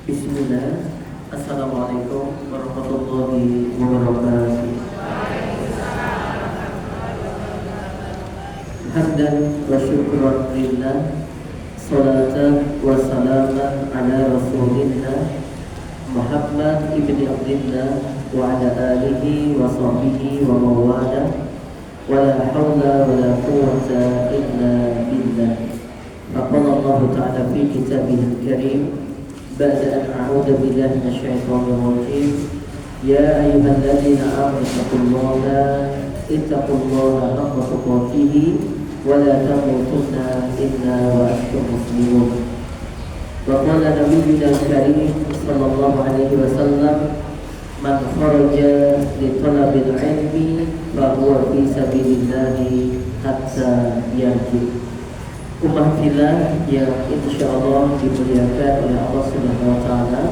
Bismillah. Assalamualaikum warahmatullahi wabarakatuh. Hamdan wa syukran lillah, salatan wa salaman ala rasulillah Muhammad ibn Abdillah wa ala alihi wa sahbihi wa mawalah, wa la hawla wa la quwwata illa billah. Faqala Allah ta'ala fi kitabihil karim بعد أن أعوذ بالله من الشيطان الرجيم يا أيها الذين آمنوا اتقوا الله حق تقاته ولا تموتن إلا وأنتم مسلمون. وقال نبينا الكريم صلى الله عليه وسلم من خرج لطلب العلم فهو في سبيل الله حتى يرجع. Ummah fillah yang insyaallah dimuliakan oleh Allah Subhanahu wa taala,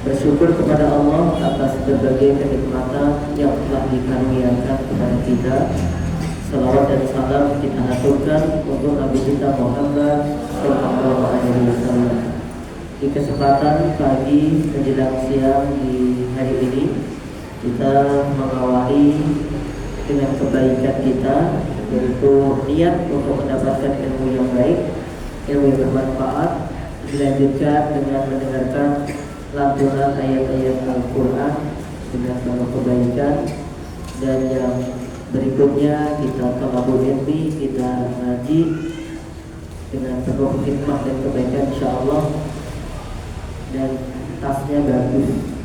bersyukur kepada Allah atas berbagai kenikmatan yang telah dikaruniakan kepada kita. Salawat dan salam kita aturkan untuk Nabi kita Muhammad sallallahu alaihi wasallam. Di kesempatan pagi menjelang siang di hari ini, kita mengawali dengan kebaikan kita, yaitu niat untuk mendapatkan ilmu yang baik, ilmu yang bermanfaat, dilanjutkan dengan mendengarkan lantunan ayat-ayat Al-Quran dengan penuh kebaikan, dan yang berikutnya kita talabul ilmi, kita ngaji dengan penuh hikmah dan kebaikan insyaallah, dan tasnya bagus.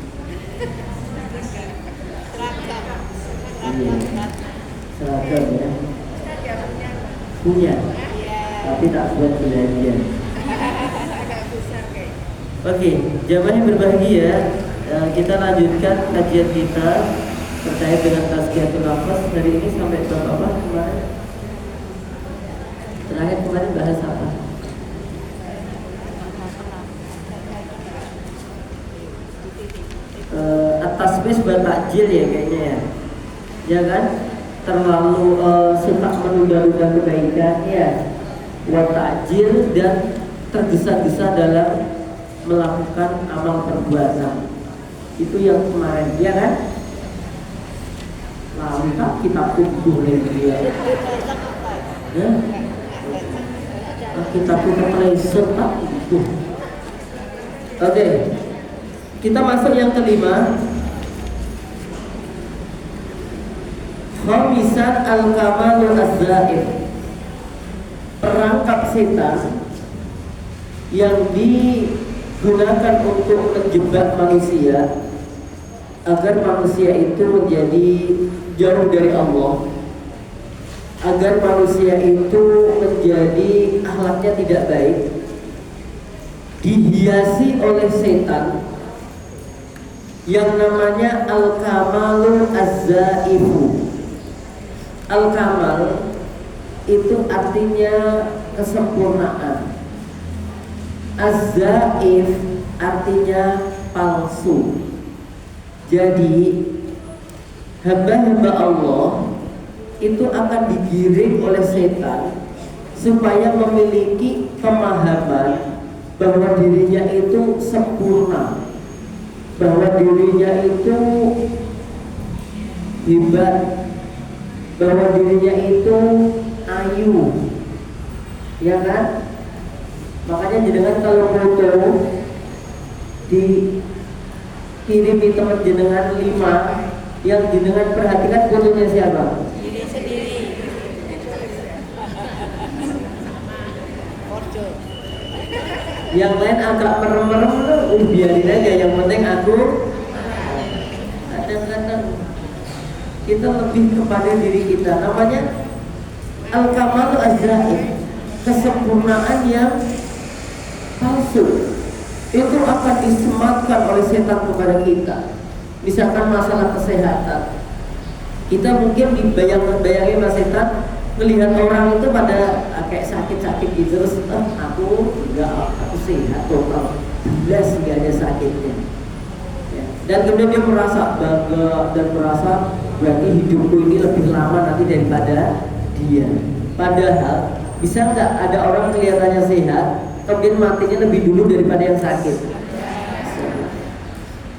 Seragam ya, punya, tapi tak buat belanja. Oke, jamaah yang berbahagia, kita lanjutkan kajian kita terkait dengan tazkiyatul nafas. Hari ini sampai bab apa kemarin? Terakhir kemarin bahas apa? At-tasbih wa ta'jil ya kayaknya ya. Ya kan? Terlalu suka menunda-nunda kebaikan ya, wa ta'jil, dan tergesa-gesa dalam melakukan amal perbuatan. Itu yang kemarin ya kan? Lengkap kita kumpul ya. Ya? Kita punya pleasure tak itu. Oke. Kita masuk yang kelima. Khamisan al-kamalul az-zaif, perangkap setan yang digunakan untuk menjebak manusia agar manusia itu menjadi jauh dari Allah, agar manusia itu menjadi akhlaknya tidak baik, dihiasi oleh setan yang namanya al-kamalul az-zaifu. Al-kamal itu artinya kesempurnaan. Az-zaif artinya palsu. Jadi hamba-hamba Allah itu akan digiring oleh setan supaya memiliki pemahaman bahwa dirinya itu sempurna, bahwa dirinya itu hebat, bahwa dirinya itu ayu, ya kan? Makanya jenengan kalau foto dikirimi teman jenengan 5, yang jenengan perhatikan fotonya siapa? Diri sendiri. Yang lain agak merem-merem, biarin aja, yang penting aku. Kadang-kadang kita lebih kepada diri kita, namanya al-kamalu az-zaif, kesempurnaan yang palsu. Itu akan disematkan oleh setan kepada kita. Misalkan masalah kesehatan, kita mungkin dibayangin mas setan melihat orang itu pada kayak sakit-sakit gitu, terus aku enggak, aku sehat total, jelas nggak ada sakitnya ya. Dan kemudian dia merasa bangga dan merasa berarti hidupku ini lebih lama nanti daripada dia. Padahal bisa nggak ada orang kelihatannya sehat kemudian matinya lebih dulu daripada yang sakit?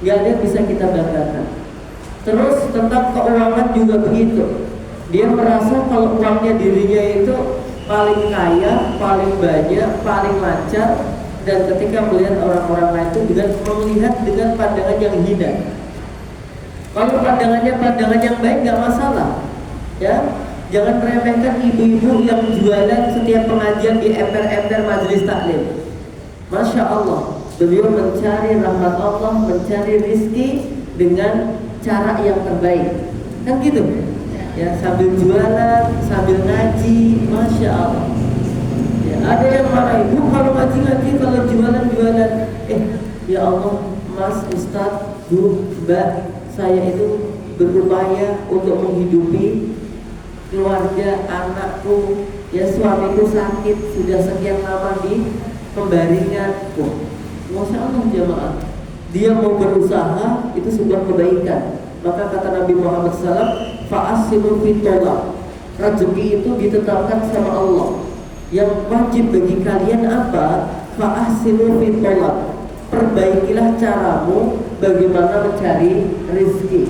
nggak ada yang bisa kita banggakan. Terus tentang keuangan juga begitu. Dia merasa kalau uangnya dirinya itu paling kaya, paling banyak, paling lancar, dan ketika melihat orang-orang lain itu dengan melihat dengan pandangan yang hina. Kalau pandangannya pandangan yang baik nggak masalah, ya. Jangan meremehkan ibu-ibu yang jualan setiap pengajian di emper-emper majelis taklim. Masya Allah, beliau mencari rahmat Allah, mencari rizki dengan cara yang terbaik, kan gitu? Ya, sambil jualan, sambil ngaji, Masya Allah. Ya, ada yang marah, ibu kalau ngaji-ngaji, kalau jualan-jualan. Ya Allah, Mas, Ustadz, Bu, Mbak, saya itu berupaya untuk menghidupi keluarga, anakku, ya suamiku sakit sudah sekian lama di pembaringan. Masya Allah jamaah, dia mau berusaha itu sebuah kebaikan. Maka kata Nabi Muhammad SAW, fa'asimu fitolak, rezeki itu ditetapkan sama Allah. Yang wajib bagi kalian apa? Fa'asimu fitolak, perbaikilah caramu bagaimana mencari rezeki.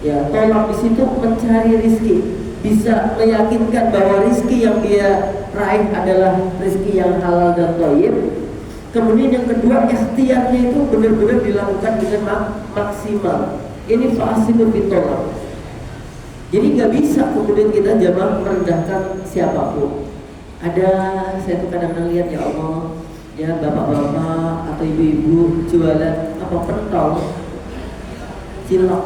Ya, tolak di situ mencari rezeki, bisa meyakinkan bahwa rezeki yang dia raih adalah rezeki yang halal dan thayyib. Kemudian yang kedua, ikhtiarnya itu benar-benar dilakukan dengan maksimal. Ini fa'asimu fitolak. Jadi nggak bisa kemudian kita jamaah merendahkan siapapun. Ada, saya tuh kadang-kadang lihat, ya Allah, ya bapak-bapak atau ibu-ibu jualan apa, pentol, cilok.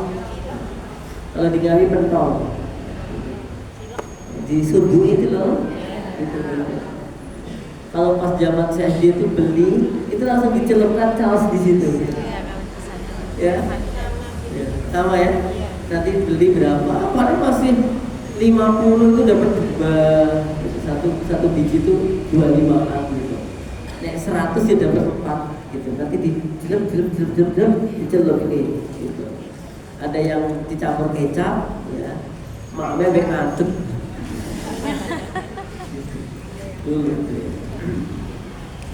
Kalau di Ngawi pentol, di Surbu itu loh. Kalau pas zaman saya SD itu beli, itu langsung dicelupkan caos di situ. Ya, sama ya. Nanti beli berapa? Padahal masih 50 itu dapat satu biji itu 25an gitu. Nek 100 ya dapat 4 gitu. Nanti dicelup ini gitu. Ada yang dicampur kecap, ya. Makanya baik ngaduk.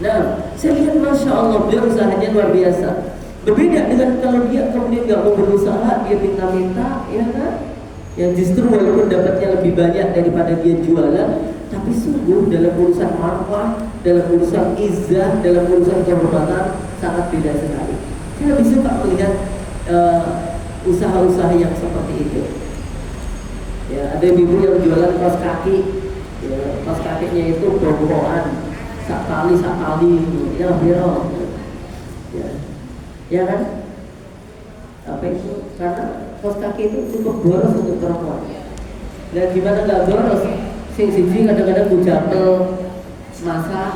Nah, saya lihat Masya Allah, beliau usahanya luar biasa. Berbeda dengan kalau dia kemudian nggak mau berusaha, dia minta-minta, ya kan? Yang justru walaupun dapatnya lebih banyak daripada dia jualan, tapi sungguh dalam urusan marwah, dalam urusan izzah, dalam urusan kehormatan sangat beda sekali. Saya lebih suka melihat usaha-usaha yang seperti itu. Ya, ada ibu yang jualan kaos kaki, ya, kaos kakinya itu bongkoan, sakali, ya viral, ya kan? Apa itu? Karena kaos kaki itu cukup boros untuk perempuan. Dan gimana nggak boros? Sing kadang-kadang bujatel masak.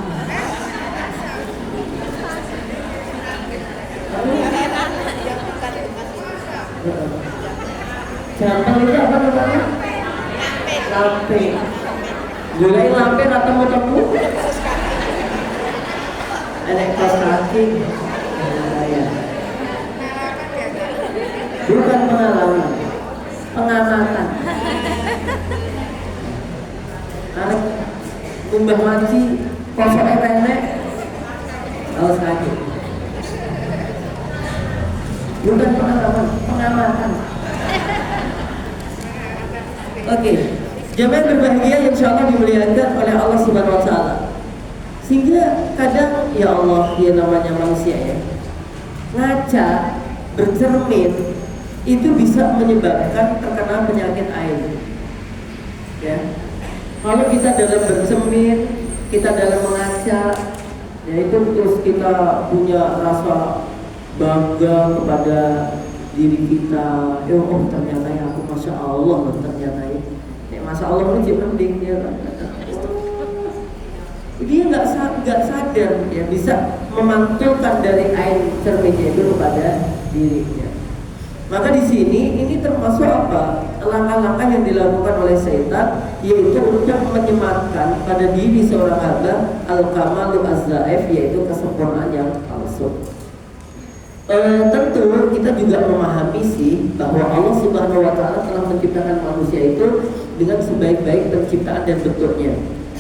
Jantel itu apa namanya? Lampe. Gulai lampe atau temu. Ada kaos kaki. Ya. Bukan pengalaman, pengamatan. Arek kumbah maci, kosoknya pendek, kaos kaki. Bukan pengalaman, pengamatan. Oke, jamaah berbahagia insya Allah dimuliakan oleh Allah Subhanahu Wa Taala. Sehingga kadang ya Allah, dia namanya manusia ya, ngaca, bercermin itu bisa menyebabkan terkena penyakit ain. Ya, kalau kita dalam bercermin, kita dalam mengaca, ya itu terus kita punya rasa bangga kepada diri kita. Oh ternyata ya aku Masya Allah loh, ternyata ya. Masya Allah ini mending dia kan. Dia nggak sadar ya bisa memantulkan dari air cerminnya itu kepada dirinya. Maka di sini ini termasuk apa? Langkah-langkah yang dilakukan oleh setan, yaitu untuk menyematkan pada diri seorang hamba al-kamalu az-zaif, yaitu kesempurnaan yang palsu. Tentu kita juga memahami sih bahwa Allah Subhanahu Wa Taala telah menciptakan manusia itu dengan sebaik-baik penciptaan dan bentuknya.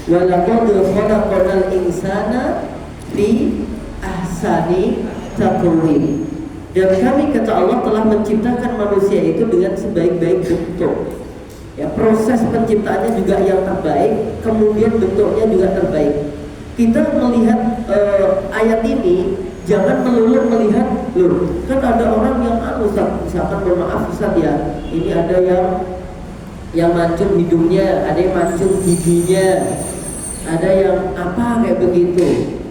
Walaqad khalaqnal insana fi ahsani taqwim. Dan kami, kata Allah, telah menciptakan manusia itu dengan sebaik-baik bentuk. Ya, proses penciptaannya juga yang terbaik, kemudian bentuknya juga terbaik. Kita melihat ayat ini, jangan melulu melihat, loh, kan ada orang yang misalkan bermaaf Ustaz ya, ini ada yang mancung hidungnya, ada yang mancung giginya, ada yang apa kayak begitu.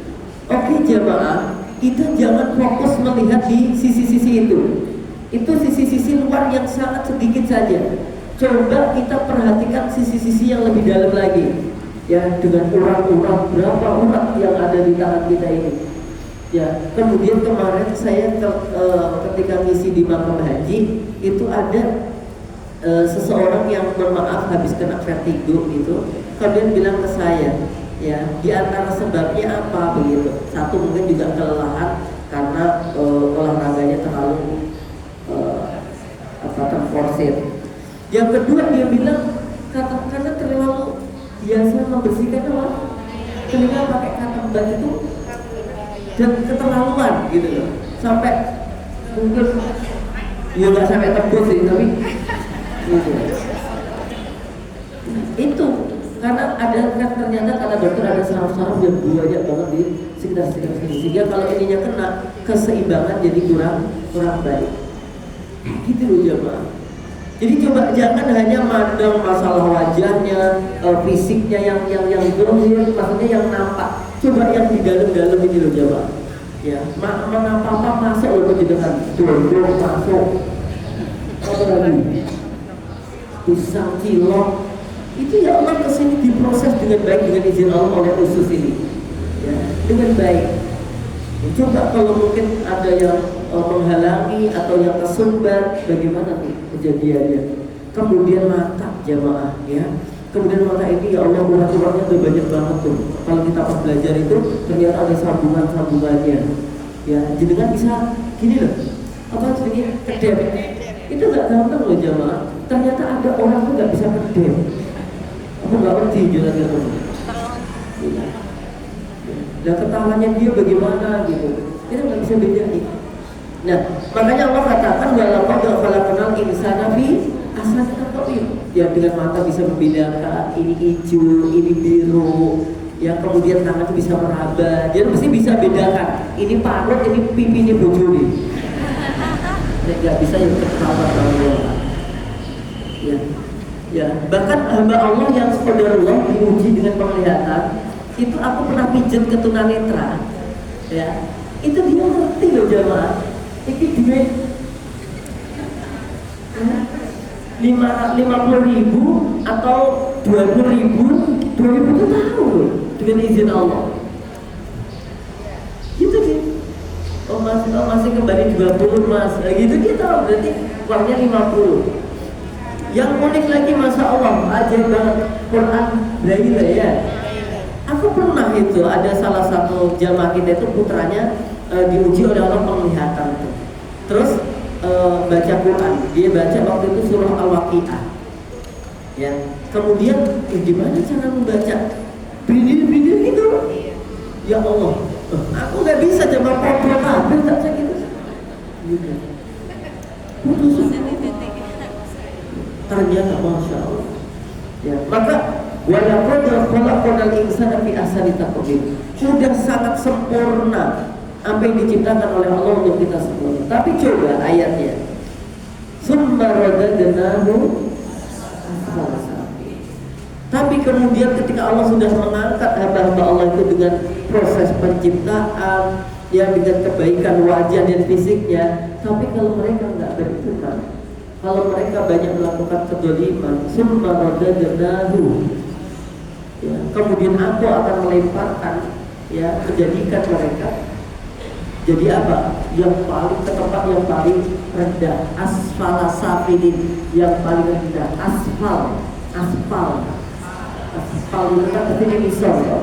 Oke jamaah, kita jangan fokus melihat di sisi-sisi itu. Itu sisi-sisi luar yang sangat sedikit saja. Coba kita perhatikan sisi-sisi yang lebih dalam lagi. Ya, dengan urat-urat, berapa urat yang ada di tangan kita ini. Ya, kemudian kemarin saya ketika ngisi di makam haji, itu ada seseorang yang bermaaf habis kena vertigo gitu. Kemudian bilang ke saya, ya, di antara sebabnya apa begitu. Satu mungkin juga kelelahan karena olahraganya terlalu terforsir. Yang kedua dia bilang karena terlalu biasa membersihkan apa telinga pakai cotton bud itu dan keterlaluan gitu loh, sampai mungkin ya nggak sampai tembus sih tapi gitu. Itu karena ada kan ternyata kata dokter ada saraf-saraf yang banyak banget di sekitar sini, sehingga kalau ininya kena keseimbangan jadi kurang baik gitu loh jemaah. Jadi coba jangan hanya mandang masalah wajahnya, fisiknya yang zahir, maksudnya yang nampak. Coba yang di dalam-dalam ini loh jemaah. Ya, apa masuk loh dengan dondong masuk. Apa lagi? Pisang cilok. Itu ya Allah kesini diproses dengan baik dengan izin Allah oleh usus ini. Ya, dengan baik. Coba kalau mungkin ada yang menghalangi atau yang kesumbat, bagaimana nih kejadiannya? Kemudian mata jamaah, ya. Kemudian mata ini ya Allah urat-uratnya udah banyak banget tuh. Kalau kita pas belajar itu ternyata ada sambungan-sambungannya. Ya, jenengan bisa gini loh. Apa sedikit kedep. Itu nggak gampang loh jamaah. Ternyata ada orang tuh nggak bisa kedep. Aku nggak ngerti jalannya tuh. Nah ketawanya dia bagaimana gitu, kita nggak bisa bedain. Nah makanya Allah katakan walaqad khalaqnal insana fi ahsani taqwim. Ya dengan mata bisa membedakan ini hijau, ini biru. Ya kemudian tangan bisa meraba, dia mesti bisa bedakan ini parut, ini pipi, ini bojone. Nggak bisa yang ketawa Allah. Ya bahkan hamba Allah yang qadarullah diuji dengan penglihatan. Itu aku pernah pijet ke tunanetra, ya, itu dia ngerti loh jamaah, ini duit 50.000 atau 20.000 itu tahu loh, dengan izin Allah. Gitu sih. Oh masih kembali 20 mas, nah, gitu dia tahu berarti uangnya 50. Yang unik lagi Masya Allah, ajaib banget Quran Braille ya. Aku pernah itu ada salah satu jamaah kita itu putranya diuji oleh Allah penglihatan tuh. Terus baca Quran, dia baca waktu itu surah Al-Waqiah. Ya, kemudian gimana cara membaca? Berdiri gitu. Ya Allah, aku nggak bisa coba pokok hampir baca gitu. Putus. Ternyata Masya Allah. Ya, maka walaqad khalaqnal insana fi ahsani taqwim. Sudah sangat sempurna apa yang diciptakan oleh Allah untuk kita semua. Tapi coba ayatnya. Summa radadnahu asfala safilin. Tapi kemudian ketika Allah sudah mengangkat hamba-hamba Allah itu dengan proses penciptaan, ya dengan kebaikan wajah dan fisiknya, tapi kalau mereka nggak beriman, kalau mereka banyak melakukan kedzaliman, summa radadnahu, ya, kemudian aku akan melemparkan, ya, menjadikan mereka jadi apa? Yang paling ke tempat yang paling rendah, asfala safilin, yang paling rendah, aspal itu kan artinya misal ya.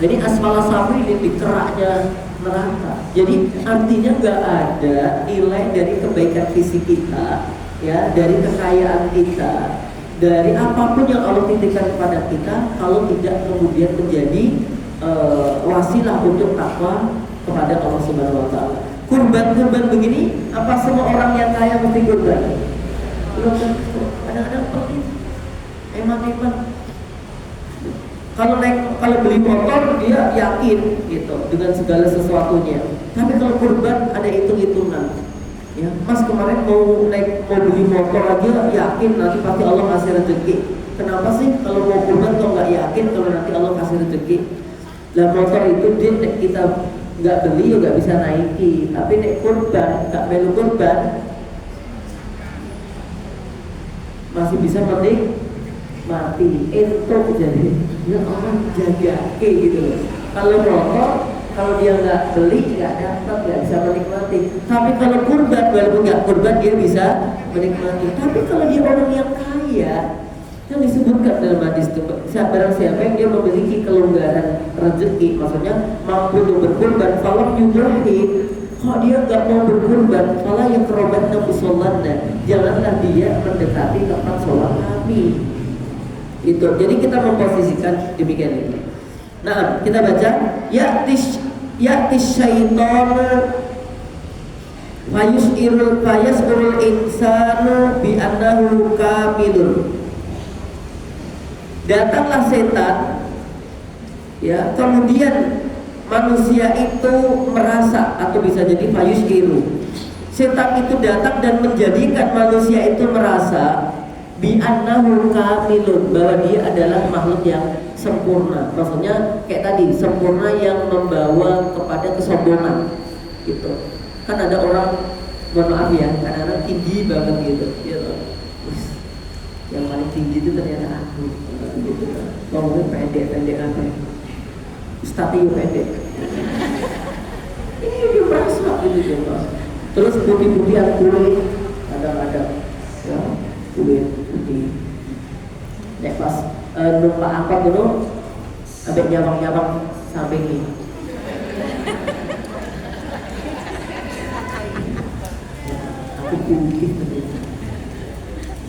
Jadi asfala safilin di keraknya neraka. Jadi artinya nggak ada nilai dari kebaikan fisik kita, ya, dari kekayaan kita, dari apapun yang Allah titipkan kepada kita, kalau tidak kemudian menjadi wasilah untuk takwa kepada Allah Subhanahu wa taala. kurban begini, apa semua orang yang kaya mesti kurban? Belum tentu. Kadang-kadang penting. Emang kalau beli motor dia yakin gitu dengan segala sesuatunya. Tapi kalau kurban ada hitung-hitungan. Ya, Mas kemarin mau beli motor aja yakin nanti pasti Allah kasih rezeki. Kenapa sih kalau mau kurban kok nggak yakin kalau nanti Allah kasih rezeki? Lah motor itu kita nggak beli juga nggak bisa naiki. Tapi nek kurban nggak melu kurban masih bisa mati itu jadi ya orang jaga gitu loh. Kalau motor kalau dia nggak beli nggak dapat nggak bisa menikmati. Tapi kalau kurban walaupun nggak kurban dia bisa menikmati. Tapi kalau dia orang yang kaya yang disebutkan dalam hadis itu barang siapa yang dia memiliki kelonggaran rezeki maksudnya mampu untuk berkurban falam yudrahi kok dia nggak mau berkurban malah yang kerobat nabi sholatnya janganlah dia mendekati tempat sholat kami itu. Jadi kita memposisikan demikian itu. Nah kita baca ya'tis syaitan fayas'urul insanu bi annahu kamilun. Datanglah setan ya kemudian manusia itu merasa atau bisa jadi fayus'iru. Setan itu datang dan menjadikan manusia itu merasa bi annahu kamilun bahwa dia adalah makhluk yang sempurna. Maksudnya kayak tadi sempurna yang membawa kepada kesombongan gitu. Kan ada orang mohon maaf ya kadang-kadang tinggi banget gitu gitu. Yang paling tinggi itu ternyata aku gitu. Ngomongnya pendek apa statio pendek. Ini dia merasa gitu ya. Terus putih-putihan kulit kadang-kadang ya kulit putih. Nek pas numpak angkot dulu sampai nyabang-nyabang sampai ini. Aku putih betul.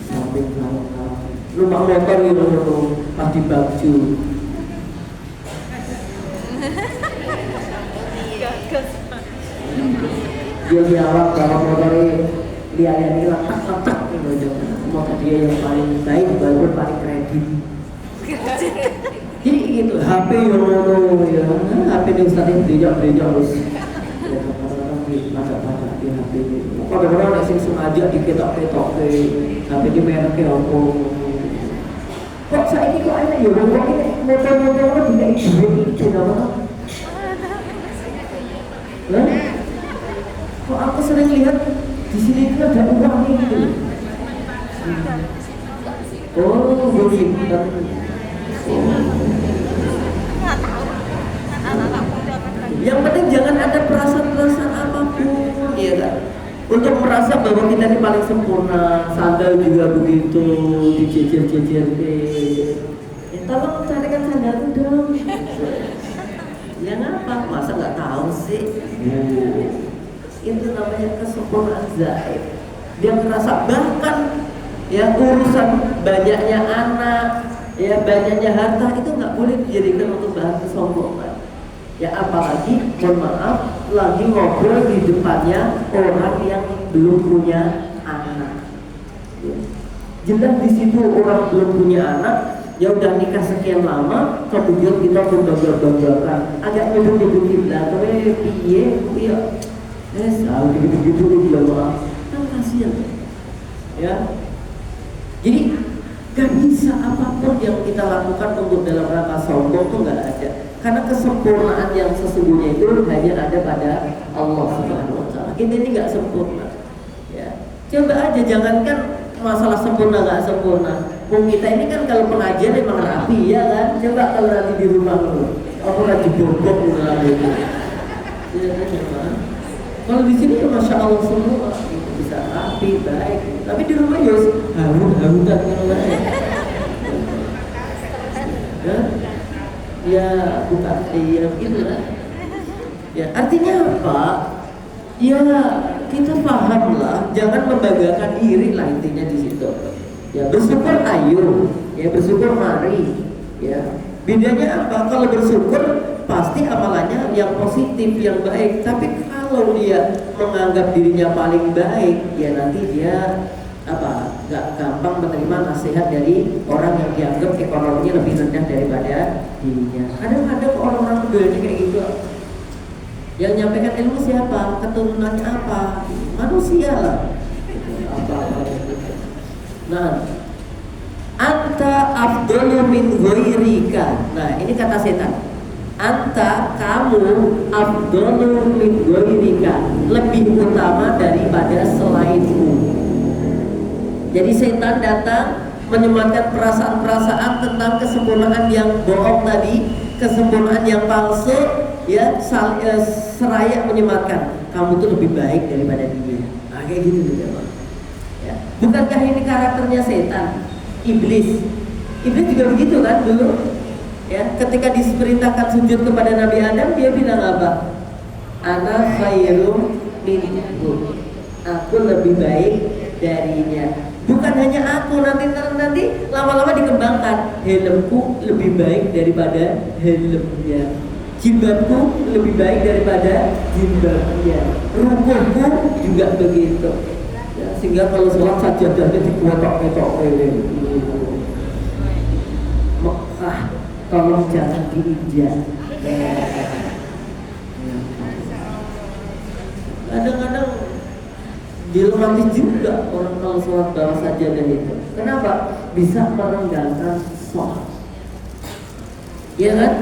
Sampai nyabang-nyabang. Numpak motor gitu pas di baju. Dia jawab kalau motornya lihat letak gitu. Motor dia yang paling baik walaupun paling kredit. Jadi gitu HP yang ngono ya HP yang ustadz bejok terus ya kadang-kadang dipasak-pasak di HP ini kadang-kadang ada yang sengaja diketok-ketok ke HP di mereknya apa kok saya ini kok enak ya motor ini motor-motor juga itu nama kok aku sering lihat di sini itu ada uang nih gitu. Oh, begitu. Yang penting jangan ada perasaan-perasaan apapun, ya kan? Untuk merasa bahwa kita ini paling sempurna, sandal juga begitu, dicicil-cicil. Ya tolong carikan sandal itu dong. Ya ngapa? Masa nggak tahu sih? Itu namanya kesempurnaan zaid. Dia merasa bahkan ya urusan banyaknya anak, ya banyaknya harta itu nggak boleh dijadikan untuk bahan kesombongan. Ya apalagi mohon maaf lagi ngobrol di depannya orang yang belum punya anak. Ya. Jelas di situ orang belum punya anak, ya udah nikah sekian lama, kemudian kita berbangga-banggakan, agak nyebut-nyebutin lah, tapi piye, iya, gitu dia maaf, kan kasihan, ya. Jadi gak bisa apapun yang kita lakukan untuk dalam rangka sombong tuh nggak ada. Karena kesempurnaan yang sesungguhnya itu hanya ada pada Allah Subhanahu wa Ta'ala. Kita ini nggak sempurna. Ya. Coba aja jangankan masalah sempurna nggak sempurna. Kita ini kan kalau pengajian emang rapi ya kan. Coba kalau nanti di rumah lu, apa lagi bobok gitu. Ya kan? Kalau di sini ya masya Allah semua itu bisa rapi baik. Tapi di rumah ya harum-haruman gitu kan. Ya bukan ya gitulah. Ya artinya apa? Ya kita pahamlah, jangan membanggakan diri lah intinya di situ. Ya bersyukur ayo, ya bersyukur mari. Ya bedanya apa? Kalau bersyukur pasti amalannya yang positif, yang baik. Tapi kalau Kalau dia menganggap dirinya paling baik, ya nanti dia nggak gampang menerima nasihat dari orang yang dianggap ekonominya lebih rendah daripada dirinya. Kadang-kadang orang-orang modelnya kayak gitu. Yang nyampaikan ilmu siapa? Keturunannya apa? Manusia lah. Nah, anta afdalu min ghairika. Nah, ini kata setan. Anta, kamu afdalu min ghairika, lebih utama daripada selainmu. Jadi setan datang menyematkan perasaan-perasaan tentang kesempurnaan yang bohong tadi, kesempurnaan yang palsu, ya, seraya menyematkan kamu tuh lebih baik daripada dia. Nah, kayak gitu juga, ya. Bukankah ini karakternya setan? Iblis juga begitu kan dulu, ya. Ketika diperintahkan sujud kepada Nabi Adam, dia bilang apa? Ana khairum minhu, aku lebih baik darinya. Bukan hanya aku, nanti lama-lama dikembangkan. Helmku lebih baik daripada helmnya, jilbabku lebih baik daripada jilbabnya, rukuhku juga begitu, ya, sehingga kalau sholat sajadahnya diketok-ketok. Mekah tolong jangan diinjak. Kadang-kadang dilematis juga orang kalau sholat bawah sajadah itu. Kenapa? Bisa merendahkan sholat, ya kan?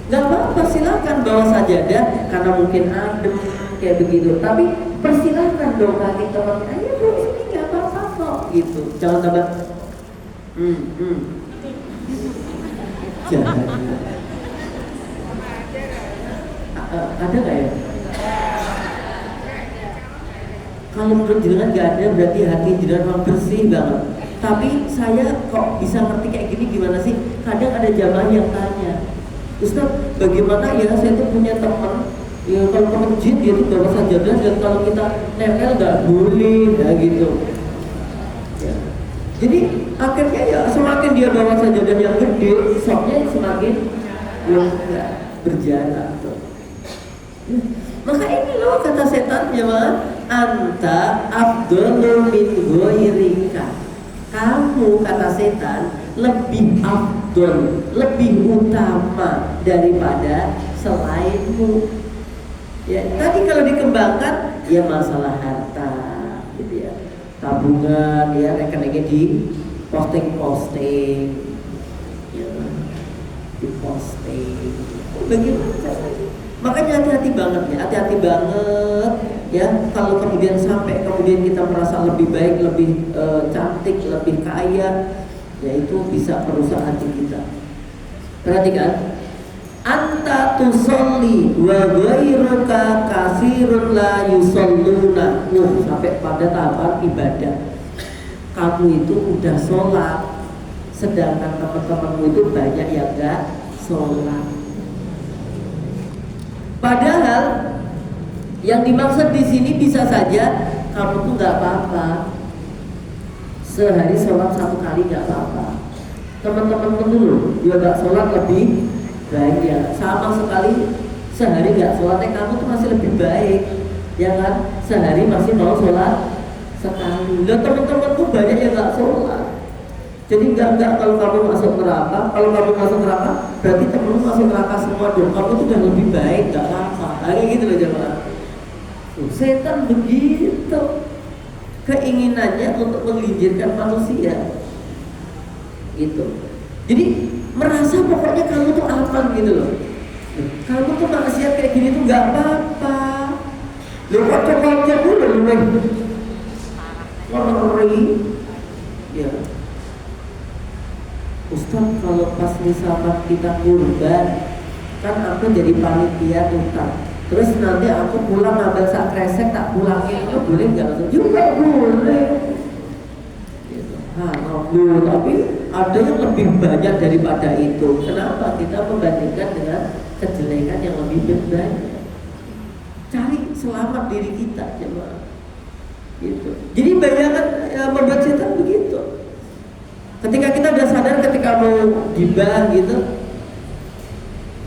Gak apa-apa, silakan bawah sajadah karena mungkin adem kayak begitu. Tapi persilahkan dong kaki teman, ayo dong sini, gak apa-apa kok gitu. Jangan tambah jangan. Ada gak ya? Kalau menurut jenengan gak ada, berarti hati jenengan memang bersih banget. Tapi saya kok bisa ngerti kayak gini gimana sih? Kadang ada jamaah yang tanya, Ustaz, bagaimana ya, saya tuh punya teman, ya kalau ke masjid dia tuh bawa sajadah, dan kalau kita nempel gak boleh, ya gitu, ya. Jadi akhirnya ya semakin dia bawa sajadah yang gede, soknya semakin gak berjalan tuh. Maka ini loh kata setan, jemaah, anta afdalu min ghairika. Kamu, kata setan, lebih afdol, lebih utama daripada selainmu. Ya, tadi kalau dikembangkan, ya masalah harta, gitu ya, tabungan, ya rekeningnya di posting, ya, di posting. Bagaimana caranya? Makanya hati-hati banget ya, kalau kemudian sampai kita merasa lebih baik, lebih cantik, lebih kaya, ya itu bisa merusak hati kita. Perhatikan, anta tusolli wa ghairuka kasirun la yusalluna. Sampai pada tahapan ibadah, kamu itu udah sholat, sedangkan teman-temanmu itu banyak yang gak sholat. Padahal yang dimaksud di sini bisa saja kamu tuh nggak apa-apa, sehari sholat 1 kali nggak apa-apa. Teman-teman dulu dia nggak sholat lebih baik, ya sama sekali sehari nggak sholatnya kamu tuh masih lebih baik, ya kan? Sehari masih mau sholat sekali. Dan teman-teman tuh banyak yang nggak sholat. Jadi enggak kalau kamu masuk neraka, berarti temenmu masuk neraka semua dong. Kamu tuh udah lebih baik, enggak apa-apa. Kayak gitu loh jemaah. Setan begitu, keinginannya untuk menggelincirkan manusia, gitu. Jadi merasa pokoknya kamu tuh aman gitu loh. Kamu tuh manusia kayak gini tuh enggak apa-apa. Lo kok coba dulu ngeri, ya. Ustaz, kalau pas misalkan kita kurban, kan aku jadi panitia utang, terus nanti aku pulang ngambil sak kresek tak pulangin, itu boleh nggak? Juga boleh. Gitu. Tapi ada yang lebih banyak daripada itu. Kenapa kita membandingkan dengan kejelekan yang lebih banyak? Cari selamat diri kita, coba. Gitu. Jadi bayangan membuat setan begitu. Ketika kita udah sadar, ketika mau gibah gitu,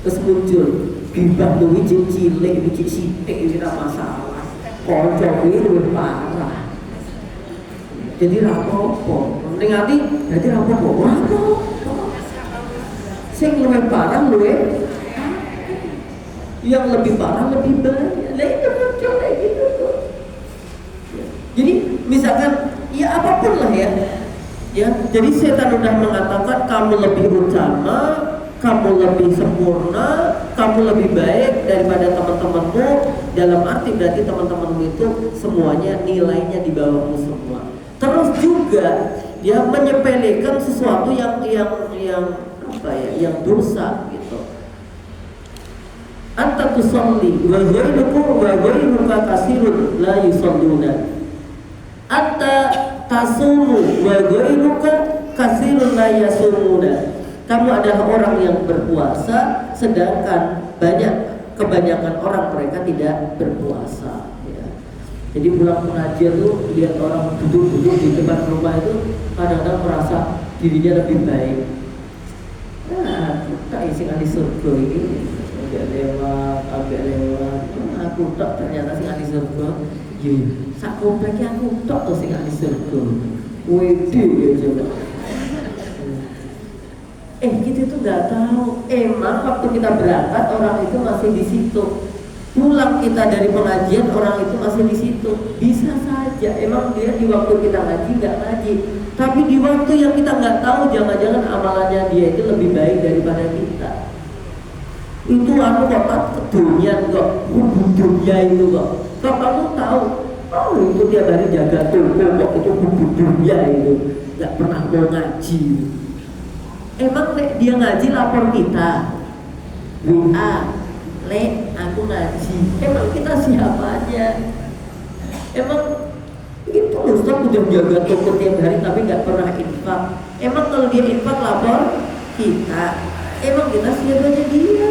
terus muncul Gibah tuh wiji cilik, wiji sithik iki ora masalah. Kanca kuwi luwih parah. Jadi ra apa-apa. Ning ati dadi ra apa-apa. Ora apa-apa. Sing luwih parah luwih yang lebih parah lebih banyak. Lah itu muncul kayak gitu tuh. Jadi misalkan ya apapun lah ya. Ya, jadi setan udah mengatakan kamu lebih utama, kamu lebih sempurna, kamu lebih baik daripada teman-temanmu. Dalam arti berarti teman-temanmu itu semuanya nilainya di bawahmu semua. Terus juga dia menyepelekan sesuatu yang apa ya, yang dosa gitu. Anta tusalli wa ghairuka kasirun la yusalluna. Anta tasumu wa ghairuka kasirun la yasumuna. Kamu adalah orang yang berpuasa sedangkan kebanyakan orang mereka tidak berpuasa ya. Jadi pulang pengajian tuh lihat orang duduk-duduk di depan rumah itu kadang-kadang merasa dirinya lebih baik. Nah, tak isi ahli surga ini agak lewat. Aku tak ternyata sing ahli surga. Iya, sak kompleknya aku tak tuh sing ahli surga. Wede ya coba. Kita tuh nggak tahu. Emang waktu kita berangkat orang itu masih di situ. Pulang kita dari pengajian orang itu masih di situ. Bisa saja. Emang dia di waktu kita ngaji nggak ngaji. Tapi di waktu yang kita nggak tahu, jangan-jangan amalannya dia itu lebih baik daripada kita. Itu kok dunia kok, dunia itu kok. Kalau kamu tahu, itu tiap hari jaga toko kok itu dunia itu, nggak pernah mau ngaji. Emang dia ngaji lapor kita, WA, aku ngaji. Emang kita siapanya? Emang itu Ustaz udah jaga toko tiap hari tapi nggak pernah infak. Emang kalau dia infak lapor kita, emang kita siapanya dia?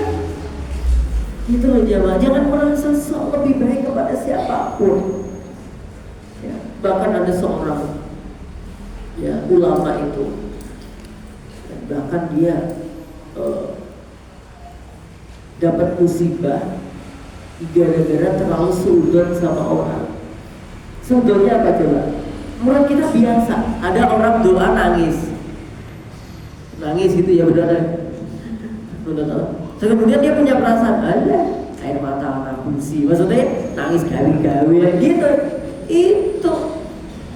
Itu loh jamaah, jangan merasa sok lebih baik kepada siapapun. Ya, bahkan ada seorang ulama itu, bahkan dia dapat musibah gara-gara terlalu suudon sama orang. Suudonnya apa coba? Menurut kita biasa, ada orang doa nangis gitu ya, benar. Kemudian dia punya perasaan, alah air mata anak busi, maksudnya nangis gawe-gawe gitu. Itu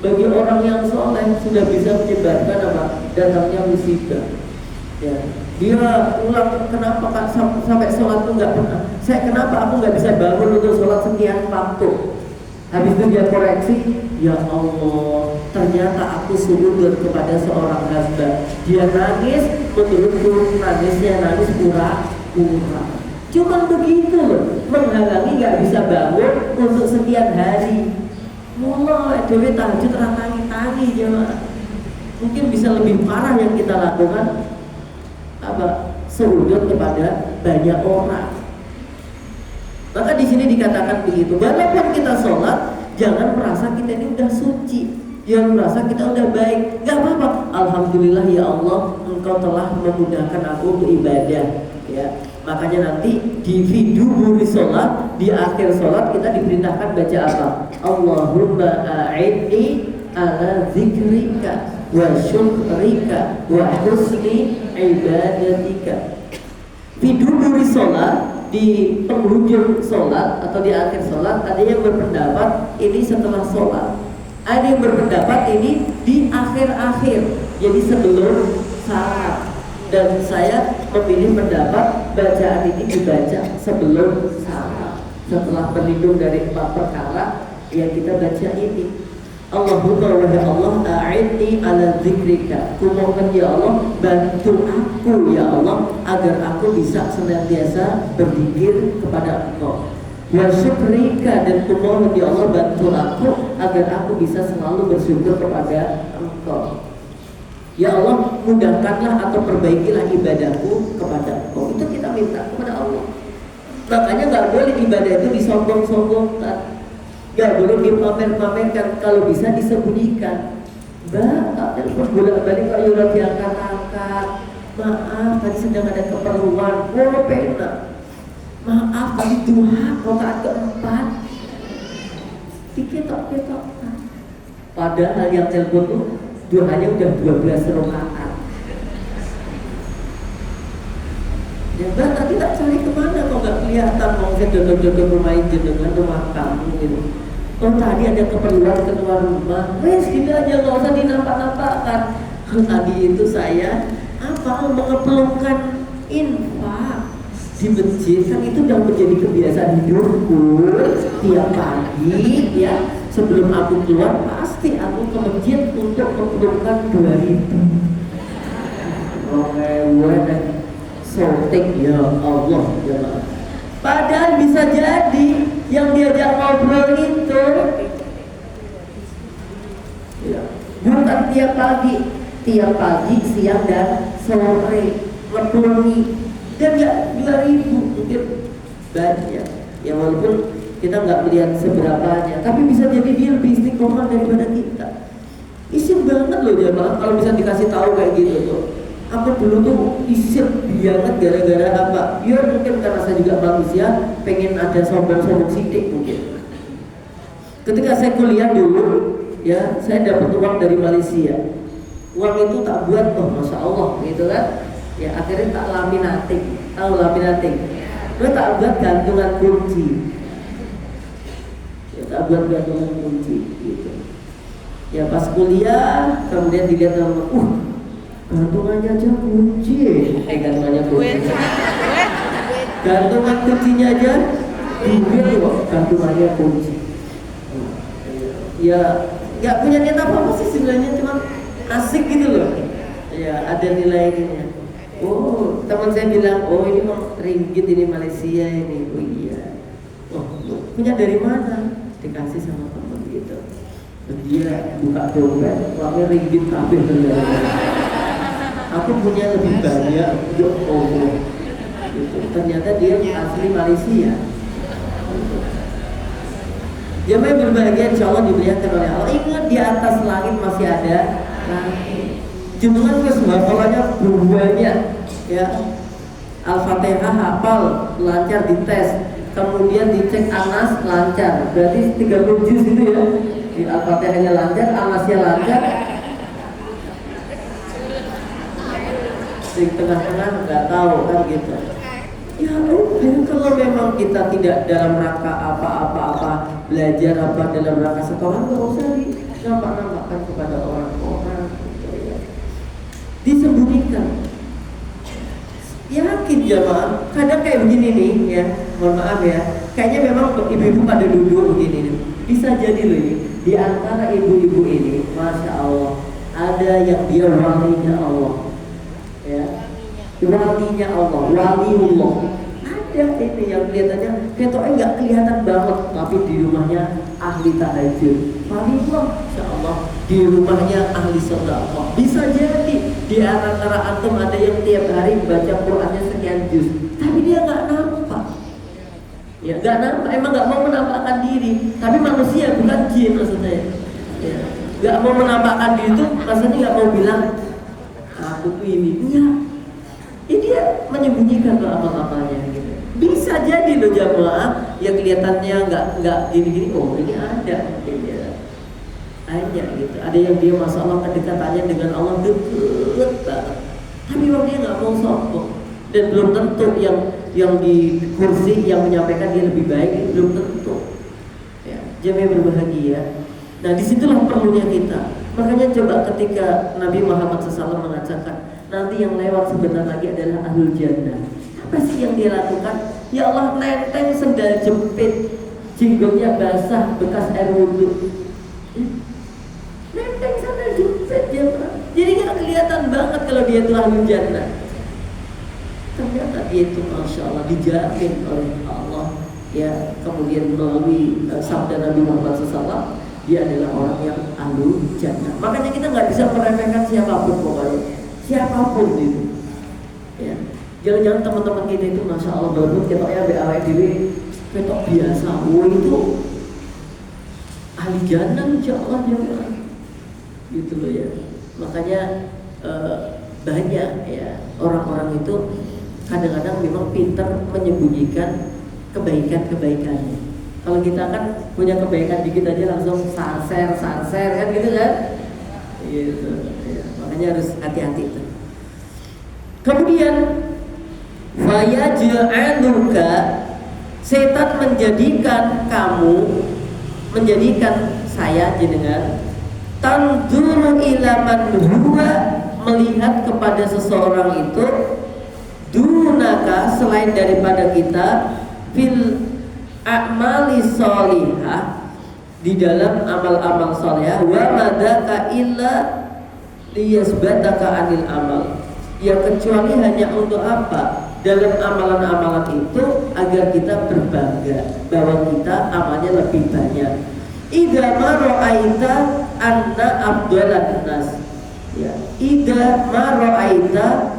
bagi orang yang soleh sudah bisa menyebabkan apa? Datangnya musibah. Ya, dia ulang kenapa Kak sampai sholat tuh nggak pernah. Kenapa aku nggak bisa bangun untuk sholat sekian waktu? Habis itu dia koreksi, ya Allah, ternyata aku sujud kepada seorang hamba. Dia nangis, menurutku nangisnya nangis pura-pura. Cuman begitu loh, menghalangi nggak bisa bangun untuk sekian hari. Mulai dewe tahajud tangi-tangi jemaah. Mungkin bisa lebih parah yang kita lakukan apa? Sujud kepada banyak orang. Maka di sini dikatakan begitu. Walaupun kita sholat, jangan merasa kita ini udah suci, jangan merasa kita udah baik. Gak apa-apa. Alhamdulillah ya Allah, Engkau telah memudahkan aku untuk ibadah. Ya, makanya nanti di duburi sholat, di akhir sholat kita diperintahkan baca apa? Allahumma a'inni ala zikrika wa syukrika wa husni ibadatika. Di duburi sholat, di penghujung sholat atau di akhir sholat, ada yang berpendapat ini setelah sholat, ada yang berpendapat ini di akhir-akhir, jadi sebelum salat. Dan saya memilih pendapat bacaan ini dibaca sebelum salat, setelah berlindung dari 4 perkara yang kita baca ini. Allahumma wahai Allah, a'inni ala zikrika. Kumohon ya Allah, bantu aku ya Allah agar aku bisa senantiasa berzikir kepada Engkau. Wa syukrika, dan kumohon ya Allah bantu aku agar aku bisa selalu bersyukur kepada Engkau. Ya Allah, mudahkanlah atau perbaikilah ibadahku kepada Engkau. Itu kita minta kepada Allah. Makanya nggak boleh ibadah itu disombong-sombongkan. Gak boleh dipamer-pamerkan, kalau bisa disembunyikan. Mbak, tak telepon bolak-balik kok yurat diangkat-angkat. Maaf, tadi sedang ada keperluan. Pena. maaf tadi duha rakaat keempat diketok-ketok. Padahal yang telepon tuh duhanya udah 12 rakaat. Ya Mbak, tadi tak cari kemana kok nggak kelihatan, mau saya jodoh-jodoh rumah jenengan rumah kamu gitu. Oh tadi ada keperluan keluar rumah, wes gitu aja, nggak usah dinampak-nampakkan. Tadi itu saya mengeperlukan infak di masjid, kan itu udah menjadi kebiasaan hidupku. Tiap pagi ya sebelum aku keluar pasti aku ke masjid untuk mengeperlukan 2.000. Oke, sotek ya Allah jemaah. Padahal bisa jadi yang diajak ngobrol itu ya, bukan tiap pagi, siang dan sore ngeplungi, dan nggak 2.000 mungkin banyak ya, walaupun kita nggak melihat seberapanya, tapi bisa jadi dia lebih istiqomah daripada kita. Isin banget loh jemaah kalau bisa dikasih tahu kayak gitu tuh. Aku dulu tuh isin banget gara-gara apa? Ya mungkin karena saya juga manusia, pengen ada sombong-sombong sidik mungkin. Ketika saya kuliah dulu, ya saya dapat uang dari Malaysia. Uang itu tak buat, oh masya Allah gitu kan. Ya akhirnya tak laminating, tahu laminating? Gue tak buat gantungan kunci. Ya tak buat gantungan kunci gitu. Ya pas kuliah, kemudian dilihat sama gantungannya aja kunci, gantungannya kunci. Gantungan kuncinya aja duit kok, gantungannya kunci. Ya nggak punya niat apa sih sebenarnya, cuma asik gitu loh. Ya ada nilainya. Oh teman saya bilang, oh ini mau ringgit, ini Malaysia ini. Oh iya. Oh punya dari mana? Dikasih sama teman gitu. Dia buka dompet, uangnya ringgit kabeh ternyata. Aku punya lebih banyak, gitu. Ternyata dia asli Malaysia. Dia main berbahagia, insya Allah dimuliakan oleh Allah. Ingat di atas langit masih ada langit. Junjungan ke semua polanya banyak, ya. Al-Fatihah hafal, lancar dites. Kemudian dicek Anas lancar, berarti 30 juz itu ya. Di Al-Fatihahnya lancar, Anasnya lancar. Di tengah-tengah nggak tahu kan gitu. Ya udah, kalau memang kita tidak dalam rangka apa-apa belajar apa dalam rangka setoran, nggak usah dinampak-nampakkan kepada orang-orang gitu ya. Disembunyikan. Yakin jamaah, kadang kayak begini nih ya, mohon maaf ya, kayaknya memang ibu-ibu pada duduk begini nih. Bisa jadi loh ini, di antara ibu-ibu ini, masya Allah, ada yang dia walinya Allah, ya, walinya Allah, waliullah. Ada ini yang kelihatannya ketoknya nggak kelihatan banget, tapi di rumahnya ahli tahajud. Waliullah, insya Allah, di rumahnya ahli sedekah. Bisa jadi di antara antum ada yang tiap hari baca Qurannya sekian juz, tapi dia nggak nampak. Ya, nggak nampak, emang nggak mau menampakkan diri. Tapi manusia bukan jin maksudnya. Ya, nggak mau menampakkan diri itu maksudnya nggak mau bilang aku tuh ini. Enggak. Ya dia menyembunyikan tuh amal-amalnya gitu. Bisa jadi loh jamaah, ya kelihatannya nggak gini-gini. Oh ini ada mungkin ya. Ada gitu. Ada yang dia masalah kedekatannya dengan Allah deket banget. Tapi memang dia nggak mau sombong. Dan belum tentu yang di kursi yang menyampaikan dia lebih baik, belum tentu. Ya, jamaah berbahagia. Nah disitulah perlunya kita. Makanya coba ketika Nabi Muhammad SAW mengatakan nanti yang lewat sebentar lagi adalah ahlul jannah. Apa sih yang dia lakukan? Ya Allah, nenteng sendal jepit, jenggotnya basah bekas air wudhu. Nenteng sendal jepit jemaah. Jadi nggak kelihatan banget kalau dia itu ahlul jannah. Ternyata dia itu masya Allah dijamin oleh Allah. Ya kemudian melalui sabda Nabi Muhammad SAW, dia adalah orang yang ahlul jannah. Makanya kita nggak bisa meremehkan siapapun pokoknya. Siapapun itu, ya. Jangan-jangan teman-teman kita itu masya Allah baru ketoknya BAWDW ketok biasa, itu ahli jannah insya Allah jangan, gitu loh ya. Makanya banyak ya orang-orang itu kadang-kadang memang pintar menyembunyikan kebaikan-kebaikannya. Kalau kita kan punya kebaikan dikit aja langsung sarser kan gitu kan? Gitu. Ya, makanya harus hati-hati itu. Kemudian fayaj'aluka, setan menjadikan saya jenengan tanzuru ila man huwa, melihat kepada seseorang itu dunaka, selain daripada kita, fil a'mali sholihah, di dalam amal-amal sholihah, wa madaka illa liyasbataka anil amal, ya kecuali hanya untuk apa? Dalam amalan-amalan itu agar kita berbangga bahwa kita amalnya lebih banyak. Idza ma ra'aita anna afdalan nas, ya, idza ma ra'aita,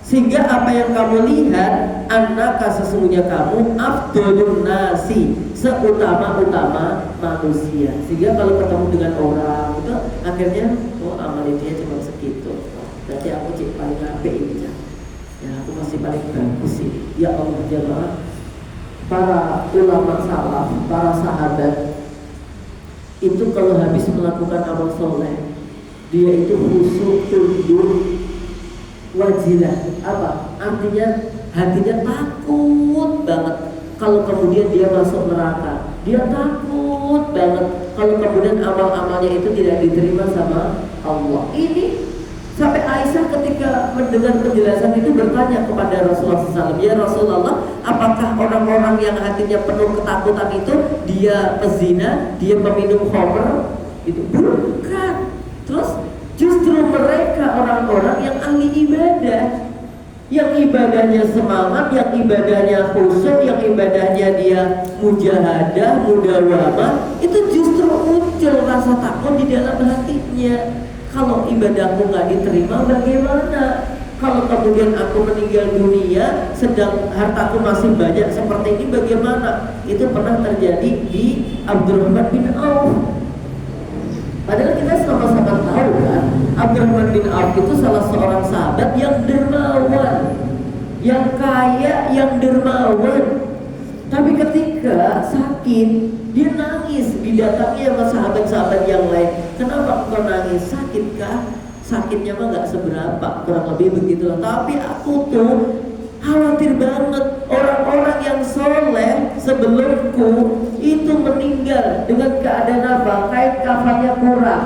sehingga apa yang kamu lihat, annaka, sesungguhnya kamu, afdalun nasi, seutama-utama manusia. Sehingga kalau ketemu dengan orang itu akhirnya, oh amalnya dia cuma segitu, berarti aku cek paling apik ini ya. Ya aku masih paling bagus sih. Ya Allah jemaah, para ulama salaf, para sahabat itu kalau habis melakukan amal soleh, dia itu khusyuk, tunduk, wajilah. Apa? Artinya hatinya takut banget kalau kemudian dia masuk neraka. Dia takut banget kalau kemudian amal-amalnya itu tidak diterima sama Allah. Ini sampai Aisyah ketika mendengar penjelasan itu bertanya kepada Rasulullah SAW, ya Rasulullah, apakah orang-orang yang hatinya penuh ketakutan itu dia pezina, dia peminum khamr? Itu bukan. Terus justru mereka orang-orang yang ahli ibadah, yang ibadahnya semangat, yang ibadahnya khusyuk, yang ibadahnya dia mujahadah, mudawamah, itu justru muncul rasa takut di dalam hatinya. Kalau ibadahku nggak diterima bagaimana? Kalau kemudian aku meninggal dunia sedang hartaku masih banyak seperti ini bagaimana? Itu pernah terjadi di Abdurrahman bin Auf. Padahal kita sama-sama tahu kan, Abdurrahman bin Auf itu salah seorang sahabat yang dermawan, yang kaya, yang dermawan. Tapi ketika sakit, dia nangis, didatangi sama sahabat-sahabat yang lain. Kenapa engkau nangis? Sakit kah? Sakitnya mah gak seberapa, kurang lebih begitulah. Tapi aku tuh khawatir banget orang-orang yang soleh sebelumku itu meninggal dengan keadaan apa? Kain kafannya kurang,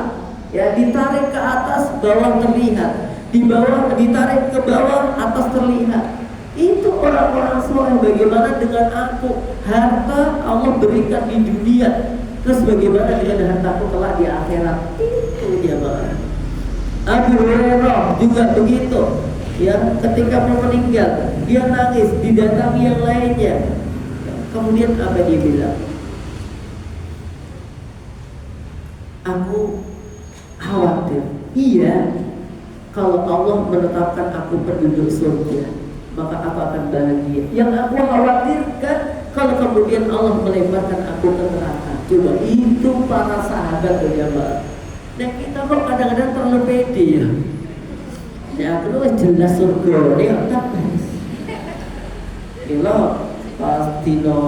ya, ditarik ke atas bawah terlihat, di bawah ditarik ke bawah atas terlihat. Itu orang-orang soleh. Bagaimana dengan aku? Harta Allah berikan di dunia, terus bagaimana dengan hartaku kelak di akhirat? Itu dia bang. Abu Hurairah juga begitu, ya, ketika mau meninggal dia nangis, didatangi yang lainnya. Kemudian apa dia bilang? Aku khawatir, iya, kalau Allah menetapkan aku penduduk surga, maka aku akan bahagia. Yang aku khawatirkan kalau kemudian Allah melemparkan aku ke neraka. Coba itu para sahabat berjamaah. Nah kita kok kadang-kadang terlalu pede ya. Ya aku jelas surga ini otak. Kalau pas dino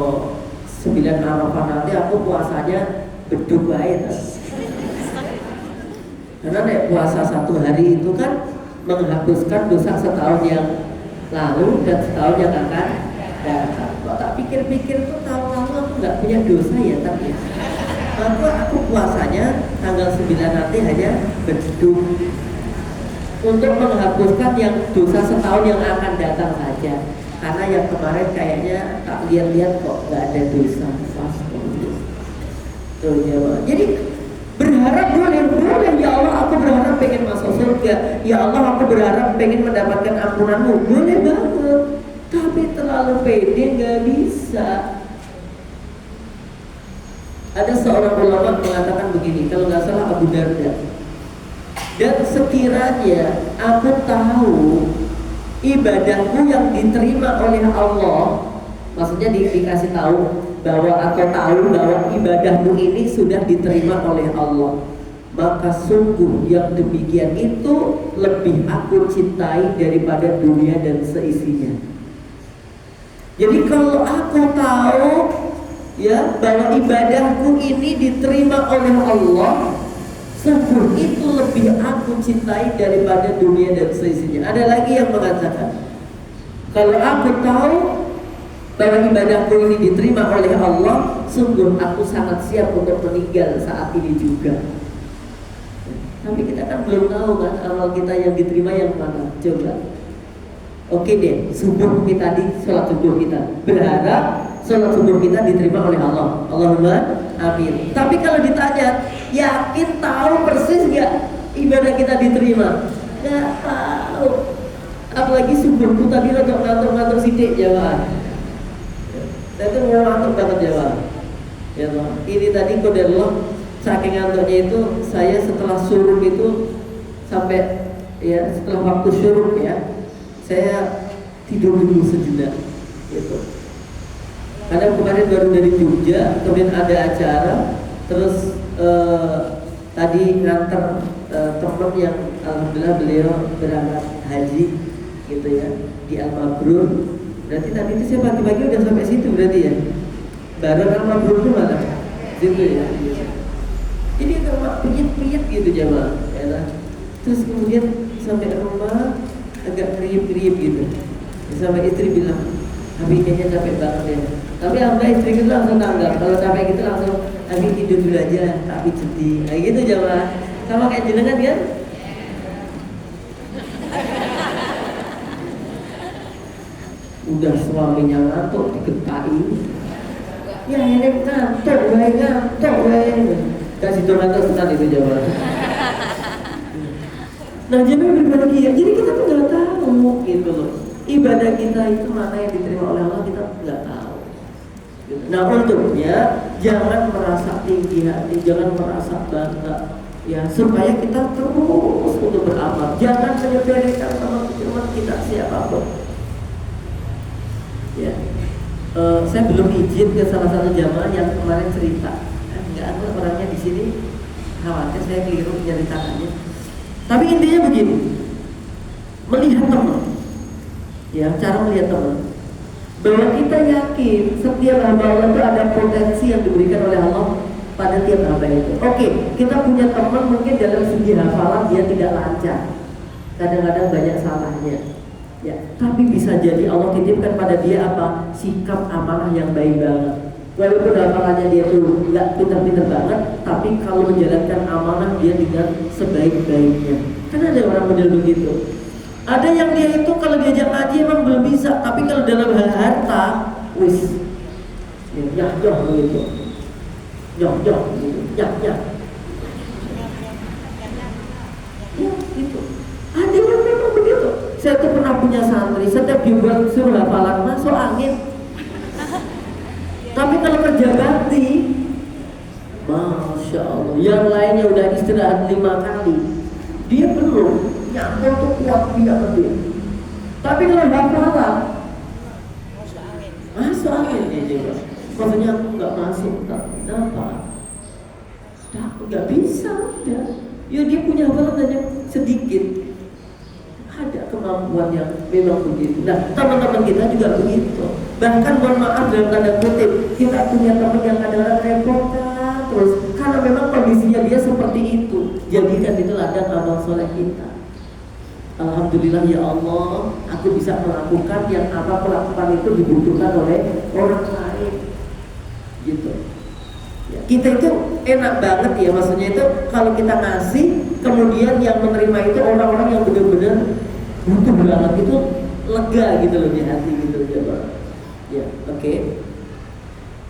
9 Arafah nanti aku puasanya beduk baik. Karena nek puasa 1 hari itu kan menghapuskan dosa setahun yang lalu dan setahun yang akan datang. Kok tak pikir-pikir tuh tahun lalu aku nggak punya dosa ya tapi aku puasanya tanggal 9 nanti hanya beduk untuk menghapuskan yang dosa setahun yang akan datang saja. Karena yang kemarin kayaknya tak lihat-lihat kok nggak ada dosa. Tuh ya, jadi berharap boleh ya Allah, aku berharap pengen masuk surga. Ya Allah, aku berharap pengen mendapatkan ampunanmu. Boleh banget. Tapi terlalu pede nggak bisa. Ada seorang ulama mengatakan begini, kalau nggak salah Abu Darda. Dan sekiranya aku tahu ibadahku yang diterima oleh Allah, maksudnya dikasih tahu bahwa atau tahu bahwa ibadahmu ini sudah diterima oleh Allah, maka sungguh yang demikian itu lebih aku cintai daripada dunia dan seisinya. Jadi kalau aku tahu ya bahwa ibadahku ini diterima oleh Allah, sungguh itu lebih aku cintai daripada dunia dan seisinya. Ada lagi yang mengatakan, kalau aku tahu bahwa ibadahku ini diterima oleh Allah, sungguh aku sangat siap untuk meninggal saat ini juga. Tapi kita kan belum tahu kan amal kita yang diterima yang mana. Coba. Oke deh, subuh kita di sholat subuh kita berharap sholat subuh kita diterima oleh Allah. Allahumma amin. Tapi kalau ditanya, yakin tahu persis nggak ibadah kita diterima? Nggak tahu. Apalagi subuhku tadi untuk ngantuk-ngantuk sidik jamaah. Saya tuh ngantuk banget jamaah. Ya toh. Ini tadi qadarullah saking ngantuknya itu saya setelah syuruk itu sampai ya setelah waktu syuruk ya saya tidur dulu sejenak gitu. Karena kemarin baru dari Jogja, kemudian ada acara, terus tadi nganter teman yang alhamdulillah beliau berangkat haji gitu ya di Al-Mabrur. Berarti tadi itu saya pagi-pagi udah sampai situ berarti ya. Baru Al-Mabrur itu mana? Situ ya. Jadi kalau piyet-piyet gitu jamaah ya. Terus kemudian sampai rumah agak kriip-kriip gitu. Sampai istri bilang, Abi kayaknya capek banget ya. Tapi alhamdulillah istri itu langsung tanggap. Kalau capek gitu langsung, Abi tidur dulu aja, Abi sedih. Kayak gitu jamaah. Sama kayak jenengan kan? Udah suaminya ngantuk digetai. Ya ini ngantuk, kasih tuh ngantuk setan itu jamaah. Nah jadi berbahagia. Jadi kita tuh nggak tahu gitu loh. Ibadah kita itu mana yang diterima oleh Allah kita nggak tahu. Nah untungnya jangan merasa tinggi hati, jangan merasa bangga, ya supaya kita terus untuk beramal. Jangan menyepelekan teman-teman kita siapapun. Ya, saya belum izin ke salah satu jamaah yang kemarin cerita. Enggak ada orangnya di sini, khawatir saya keliru menceritakannya. Tapi intinya begini, melihat teman, ya cara melihat teman, bahwa kita yakin setiap hamba Allah itu ada potensi yang diberikan oleh Allah pada tiap hamba itu. Oke, kita punya teman mungkin dalam segi hafalan dia tidak lancar, kadang-kadang banyak salahnya, ya. Tapi bisa jadi Allah titipkan pada dia apa? Sikap amanah yang baik banget. Walaupun hafalannya dia tuh nggak pintar-pintar banget, tapi kalau menjalankan amanah dia dengan sebaik-baiknya. Kan ada orang model begitu. Ada yang dia itu kalau diajak ngaji emang belum bisa, tapi kalau dalam hal harta, wis, ya begitu, gitu, ya, gitu. Ada yang memang begitu. Saya tuh pernah punya santri, setiap dibuat suruh hafalan masuk angin. Tapi kalau kerja bakti, Masya Allah, yang lainnya udah istirahat 5 kali, dia belum nyambung tuh kuat biar dia. Tapi kalau hafalan, masuk angin dia juga. Maksudnya aku nggak masuk, kenapa? Aku nggak bisa, ya. Ya dia punya hafalan hanya sedikit. Ada kemampuan yang memang begitu. Nah, teman-teman kita juga begitu. Bahkan mohon maaf dalam tanda kutip, kita punya teman yang kadang-kadang repotkan terus karena memang kondisinya dia seperti itu. Jadikan itu ladang amal soleh kita. Alhamdulillah ya Allah, aku bisa melakukan yang apa pelakukan itu dibutuhkan oleh orang lain. Gitu. Ya, kita itu enak banget ya, maksudnya itu kalau kita ngasih, kemudian yang menerima itu orang-orang yang benar-benar butuh banget, itu lega gitu loh di hati gitu coba. Ya, oke.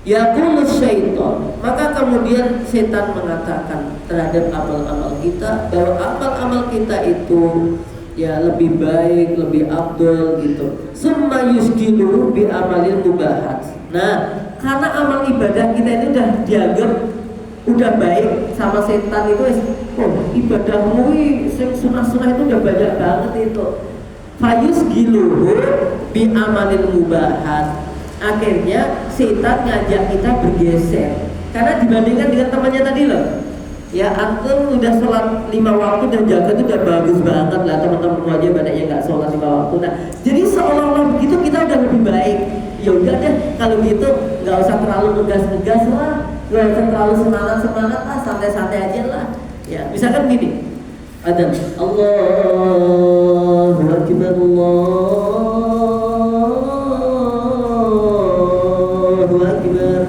Yaqulu syaitan, maka kemudian setan mengatakan terhadap amal-amal kita bahwa amal-amal kita itu ya lebih baik, lebih afdal gitu. Summa yusjilu bi amalil mubahat. Nah, karena amal ibadah kita itu udah dianggap udah baik sama setan itu, oh ibadahmu sunah-sunah itu udah banyak banget itu. Fayus giluhu bi amalil mubahat. Akhirnya setan ngajak kita bergeser. Karena dibandingkan dengan temannya tadi loh, ya antum udah sholat 5 waktu dan jaga itu udah bagus banget lah, teman-teman aja badanya nggak sholat 5 waktu. Nah, jadi seolah-olah begitu kita udah lebih baik. Ya udah deh, kalau gitu nggak usah terlalu ngegas-ngegas lah, nggak usah terlalu semangat lah, santai-santai aja lah. Ya, misalkan gini, ada Allahu Akbar, Allahu Akbar.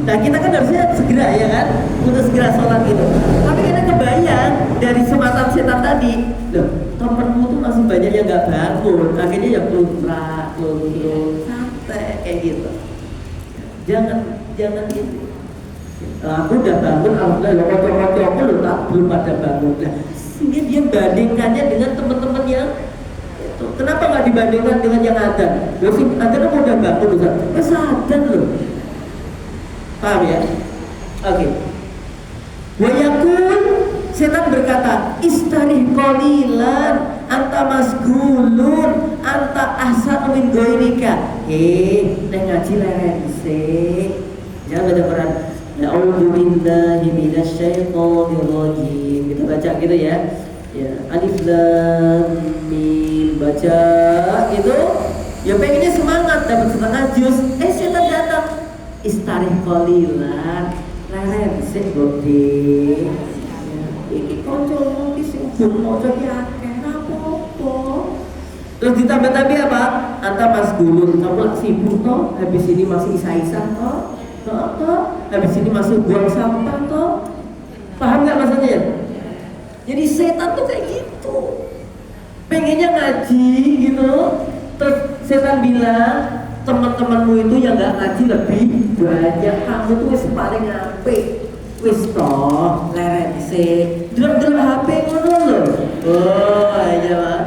Nah kita kan harusnya segera ya kan, untuk segera sholat gitu. Tapi kita kebayang dari sematan setan tadi, loh temenmu tuh masih banyak yang nggak bangun, akhirnya ya keluntrah, santai kayak gitu. Jangan gitu. Aku udah bangun, alhamdulillah, kocok-kocoknya loh tak belum pada bangun. Nah, sehingga dia bandingkannya dengan teman-teman yang itu. Kenapa nggak dibandingkan dengan yang adzan? Loh sih, adzan aku udah bangun, Ustaz. Adzan loh. Paham ya? Oke. Wa yaqul, setan berkata, istarih qalilan anta masgulun anta ahsanu min ghairika. Nek ngaji lense. Jangan baca Quran. A'udzu billahi minasyaitonir rajim. Kita baca gitu ya. Ya, alif lam mim, baca gitu. Ya pengennya semangat dapat setengah juz. Setan datang. Istarih qalilan. Leren sik gede. Iki kanca iki sing maca ki akeh apa-apa. Terus ditambah-tambah apa? Anta mas gulun, kamu sibuk toh, habis ini masih isa-isa toh. Habis ini masuk buang sampah toh. Paham nggak maksudnya? Jadi setan tuh kayak gitu, pengennya ngaji gitu. Terus setan bilang, teman-temanmu itu yang nggak ngaji lebih banyak, kamu tuh wis paling apik. Wis toh leren sik delok-delok HP ngono lho. Oh aja Pak.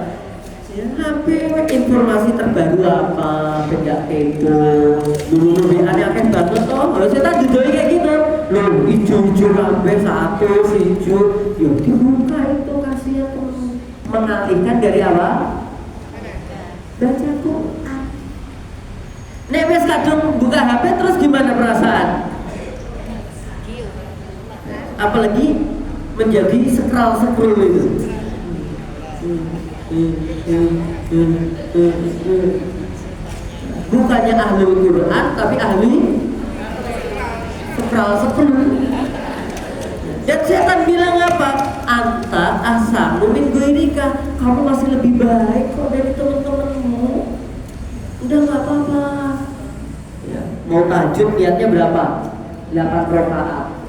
Ya HP informasi terbaru apa, beda kepo. Dulu WA-ne akeh banget toh. Kalau saya didoi kayak gitu. Loh, ijo-ijo kabeh satu ijo. Ya dibuka itu kasihan tuh. Mengalihkan dari apa? Baca Quran. Nek wis kadung buka HP terus gimana perasaan? Apalagi menjadi scroll itu. Bukannya ahli Quran tapi ahli scroll. Dan setan bilang apa? Anta asamu min ghairika, kamu masih lebih baik kok dari teman-temanmu. Udah nggak apa-apa. Ya, mau tahajud niatnya berapa? 8 rakaat.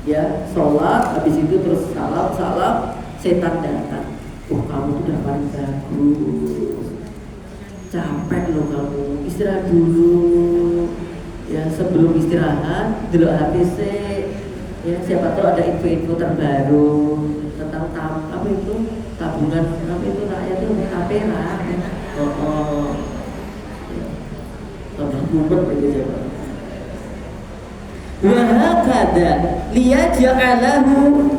Ya, sholat, habis itu terus salam, setan datang. Oh kamu tuh udah paling bagus, capek loh kamu, istirahat dulu. Ya sebelum istirahat, delok HP ya siapa tahu ada info-info terbaru tentang apa itu tabungan, apa itu rakyat itu tapera. Tambah kumpet gitu coba. Wahakada liyaj'alahu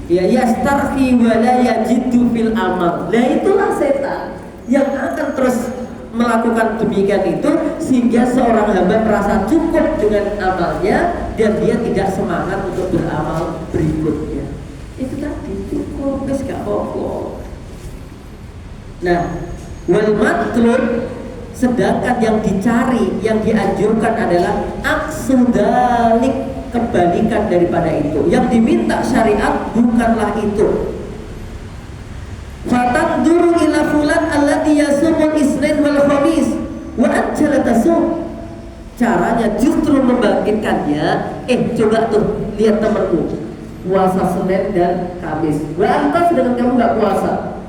ya yastarhi wa la yajidu fil amal. Nah itulah setan yang akan terus melakukan demikian itu sehingga seorang hamba merasa cukup dengan amalnya dan dia tidak semangat untuk beramal berikutnya. Itu tadi cukup, wis gak apa-apa. Nah, wal matlub, sedangkan yang dicari, yang dianjurkan adalah aksudalik, kebalikan daripada itu. Yang diminta syariat bukanlah itu. Fatanzuru ila fulan alladhi yasumul isnin wal khamis wa ajjala tasum. Caranya justru membangkitkannya. Coba tuh lihat temanmu puasa Senin dan Kamis. Lantas sedangkan kamu nggak puasa.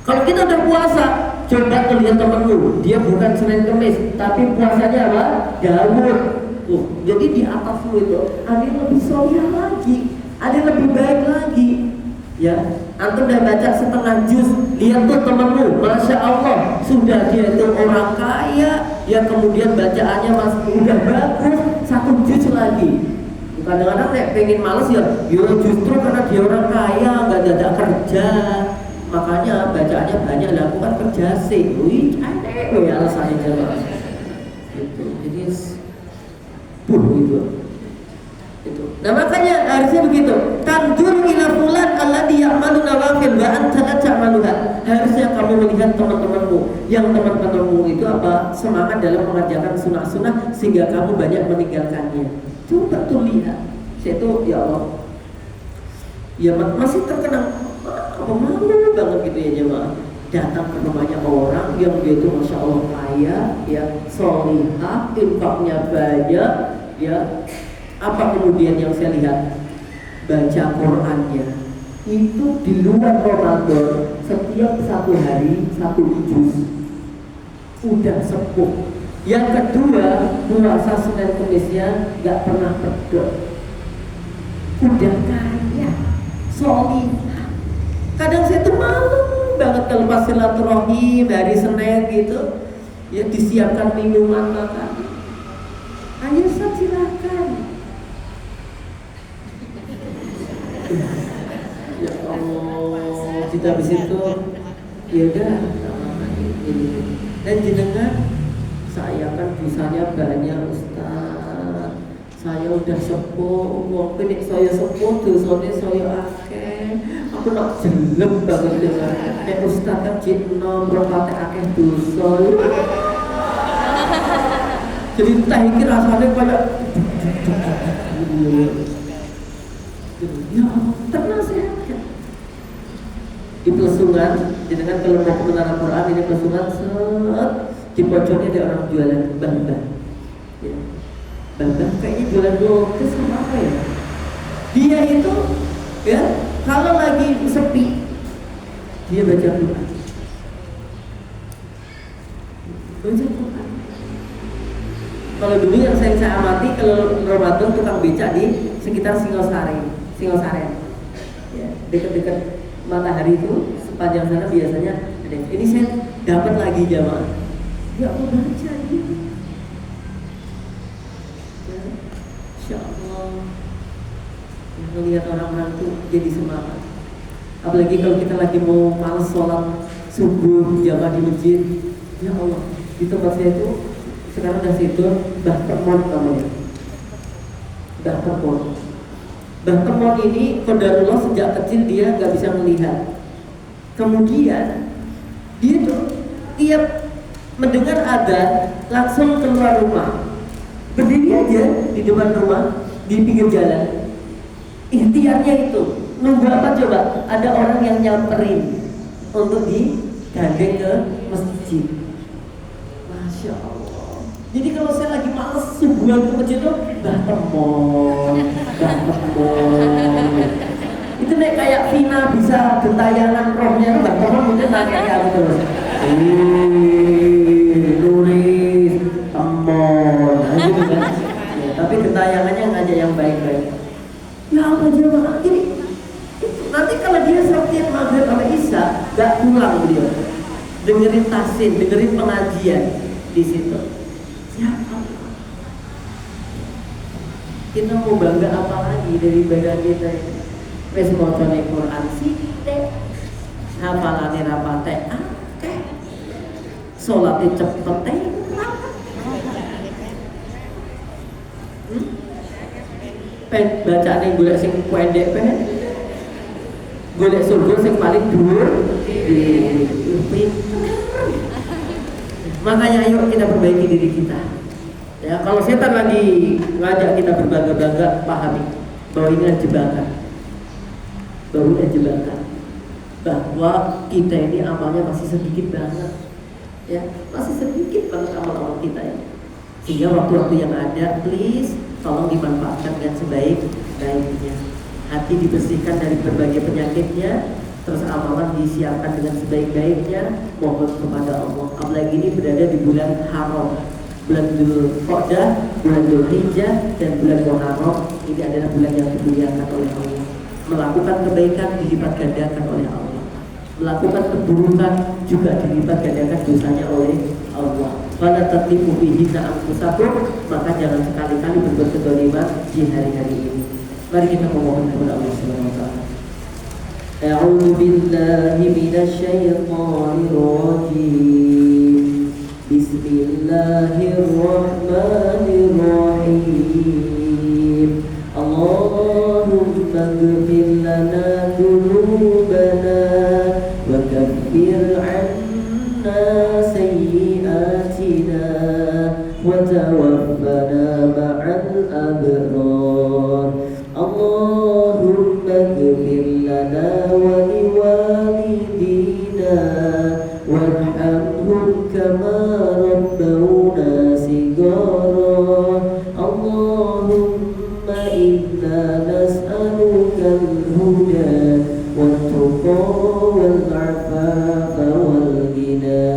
Kalau kita udah puasa, coba tuh lihat temanmu, dia bukan Senin Kamis, tapi puasanya apa? Daud. Jadi di atasmu itu ada yang lebih soleh lagi, ada yang lebih baik lagi. Ya, antum udah baca setengah juz, lihat tuh temenmu, masya Allah, sudah dia itu orang kaya, ya kemudian bacaannya masih udah bagus, 1 juz lagi. Kadang-kadang nek pengen males ya, justru karena dia orang kaya, nggak ada kerja, makanya bacaannya banyak, lakukan kerja sih. Wih, alasannya jelas. Gitu. Jadi, itu. Nah makanya harusnya begitu. Tandur ila fulan alladhi ya'malu nawafil wa anta la ta'maluha. Harusnya kamu melihat teman-temanmu. Yang teman-temanmu itu apa? Semangat dalam mengerjakan sunnah-sunnah sehingga kamu banyak meninggalkannya. Coba tuh lihat. Saya tuh ya Allah, ya masih terkenang apa malu banget gitu ya jemaah. Datang ke rumahnya orang yang dia itu masya Allah kaya, ya solihah, infaknya banyak, ya apa kemudian yang saya lihat? Baca Qurannya itu di luar Ramadan setiap satu hari satu juz, udah sepuh. Yang kedua, puasa Senin Kemisnya nggak pernah pedot, udah kaya, solihah. Kadang saya tuh malu banget kalau pas silaturahim hari Senin gitu, ya disiapkan minuman makan. Ayo silakan. Ya Allah, kita habis itu ya udah ini. Dan jenengan saya kan bisanya banyak Ustaz. Saya udah sepuh, wong nek saya sepuh dosane saya akeh. Aku nak jelem banget dengan nek Ustaz kan jek nom berpate akeh dosa. Jadi teh iki rasane kayak ya tenang sehat kan. Di Plesungan, dengan kalau mau ke Menara Quran ini Plesungan set di pojoknya ada orang jualan bambang. Ya. Bambang kayaknya jualan doang sama apa ya? Dia itu ya kalau lagi sepi dia baca Quran. Baca Quran. Kalau dulu yang saya amati kalau Ramadan tukang becak di sekitar Singosari. Ya, dekat-dekat matahari itu sepanjang sana biasanya ada. Ini saya dapat lagi jamaah. Ya aku baca gitu. Ya, Insya Allah. Melihat orang-orang itu jadi semangat. Apalagi kalau kita lagi mau malas sholat subuh jamaah di masjid. Ya Allah, di tempat saya itu sekarang udah situ Mbah Temon namanya. Mbah Temon. Mbah Temon ini qadarullah sejak kecil dia nggak bisa melihat. Kemudian dia tuh tiap mendengar adzan langsung keluar rumah, berdiri aja di depan rumah di pinggir jalan. Ikhtiarnya itu nunggu apa coba? Ada orang yang nyamperin untuk digandeng ke masjid. Masya Allah. Jadi kalau saya lagi males subuhan ke masjid tuh Mbah Temon. Itu nih kayak Vina bisa gentayangan rohnya Mbah Temon mungkin nanya kayak aku terus. Nuris Temon, gitu kan? Ya, tapi gentayangannya ngajak yang baik-baik. Ya apa jemaah? Jadi nanti kalau dia setiap maghrib sama isya gak pulang beliau, dengerin tasin, dengerin pengajian di situ. Siapa? Kita mau bangga apa lagi dari badan kita ini? Wes macane Quran sithik, hafalane rapate akeh, salate cepete. Bacane golek sing pendek golek surga sing paling dhuwur. Makanya ayo kita perbaiki diri kita. Ya, kalau setan lagi ngajak kita berbangga-bangga, pahami bahwa ini adalah jebakan. Bahwa kita ini amalnya masih sedikit banget. Ya, masih sedikit banget amal-amal kita ini. Sehingga waktu-waktu yang ada, please tolong dimanfaatkan dengan sebaik-baiknya. Hati dibersihkan dari berbagai penyakitnya, terus amalan disiapkan dengan sebaik-baiknya. Mohon kepada Allah. Apalagi ini berada di bulan haram, bulan Dzulqa'dah, bulan Dzulhijjah, dan bulan Muharram. Ini adalah bulan yang dimuliakan oleh Allah. Melakukan kebaikan dilipat gandakan oleh Allah. Melakukan keburukan juga dilipat gandakan dosanya oleh Allah. Fala tatimu bihi anfusakum, maka jangan sekali-kali berbuat kedzaliman di hari-hari ini. Mari kita memohon kepada Allah Subhanahu wa taala. A'udzu billahi minasyaitonir rajim. Bismillahirrahmanirrahim. Allahumma ighfir lana dzunubana wa kaffir 'anna الأبرار اللهم اغفر لنا ولوالدينا وارحمهم كما ربونا صغارا اللهم إنا نسألك الهدى والتقى والعفاف والغنى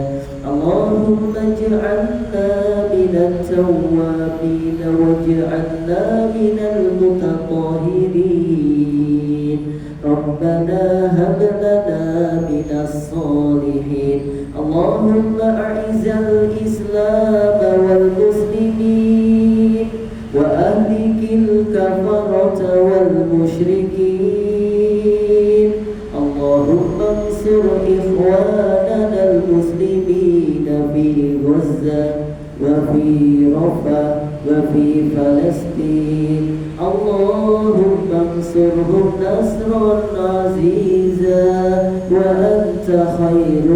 اللهم اجعلنا من التوابين واجعلنا من المتطهرين ربنا هب لنا من الصالحين اللهم أعز الإسلام والمسلمين وأهلك الكفرة والمشركين اللهم انصر إخواننا المسلمين في غزة وفي رفح وفي فلسطين اللهم انصرهم نصرا عزيزا وأنت خير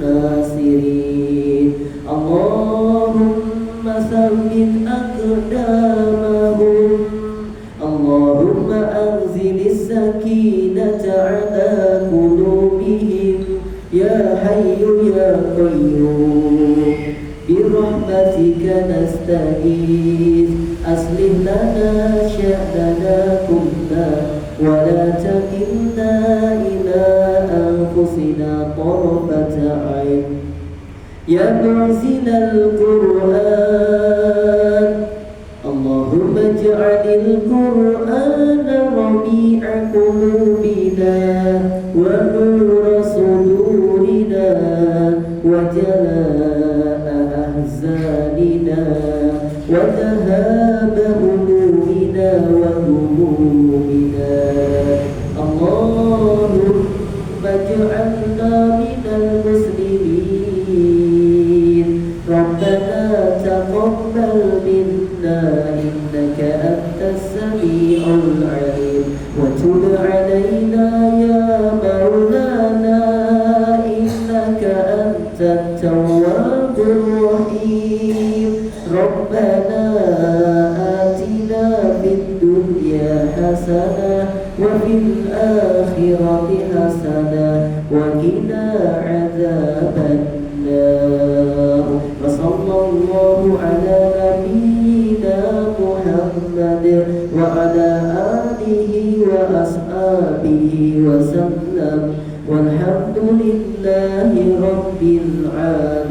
الناصرين اللهم ثبت أقدامهم اللهم أنزل السكينة على قلوبهم يا حي يا قيوم برحمتك نستغيث أصلح لنا شأننا كله ولا تكلنا إلى أنفسنا طرفة عين يا منزل القرآن اللهم اجعل القرآن ربيع قلوبنا ونور صدورنا وجلاء أحزاننا وذهاب همومنا وهمومنا اللهم اجعلنا من المسلمين ربنا تقبل منا إنك أنت السميع العليم وتب علينا يا مولانا إنك أنت التواب الرحيم ربنا آتنا في الدنيا حسنة وفي الآخرة حسنة وقنا عذاب النار وصلى الله على نبينا محمد وعلى آله وأصحابه وسلم والحمد لله رب العالمين.